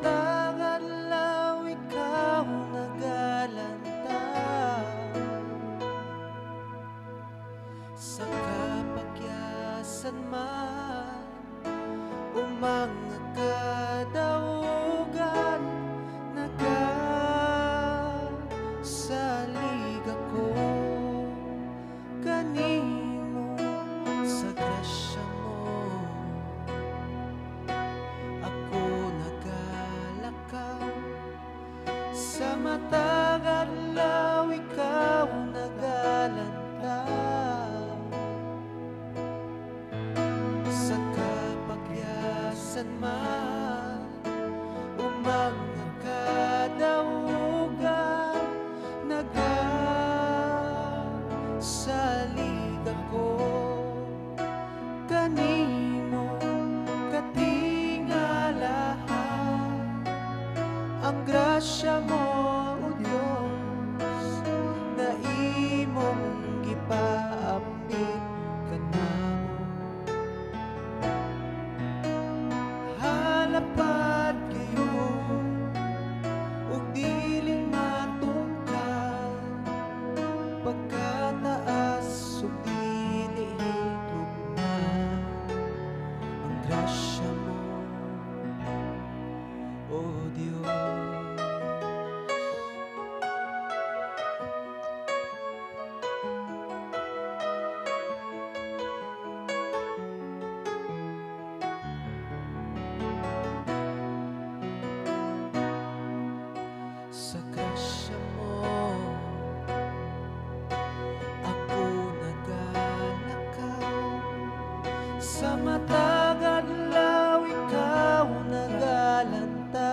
matang adlaw ikaw nagalanta, sa kapakyasan man umanga kadaugan, nagasalig ako kanimo sa grasya mo. Ako nagalakaw sa matang adlaw ikaw nagalanta, sa kapakyasan man umanga kadaugan, nagasalig ako kanimo katingalahan. Ang grasya mo, O Dios, na imong gipaambit kanamo. Halapad kayo ug dili matungkad, pagkataas ug dili higugma. Ang grasya mo, O Dios. Sa grasya mo ako nagalakaw, sa matang adlaw ikaw nagalanta,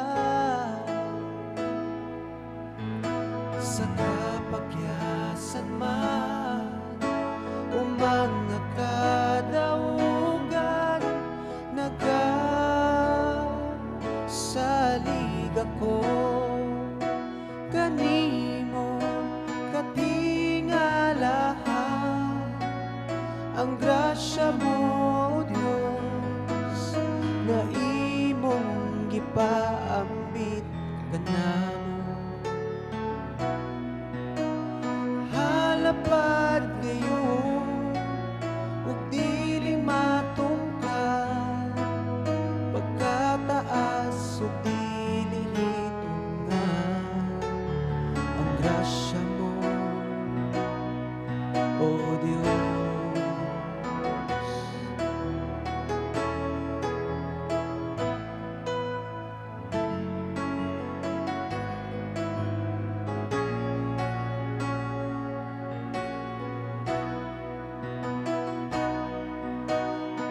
sa kapakyasan man umanga kadaugan, nagasalig ako kanimo katingalahan. Ang grasya mo, O Dios, na imong gipaambit kanamo. Halapad ngayon ug dili matungkad, pagkataas ug dili hitungan. Ang grasya mo, O Dios.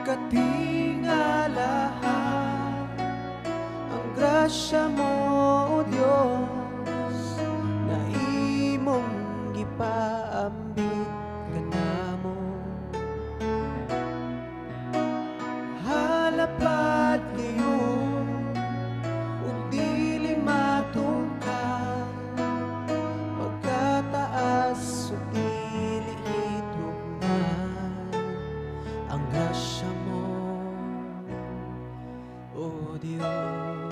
Katingalahan, ang grasya mo, O Dios, na imong gipaambit kanamo. Halapad ngayon ug dili matungkad, pagkataas ug dili hitugnan. Ang grasya mo, O Dios.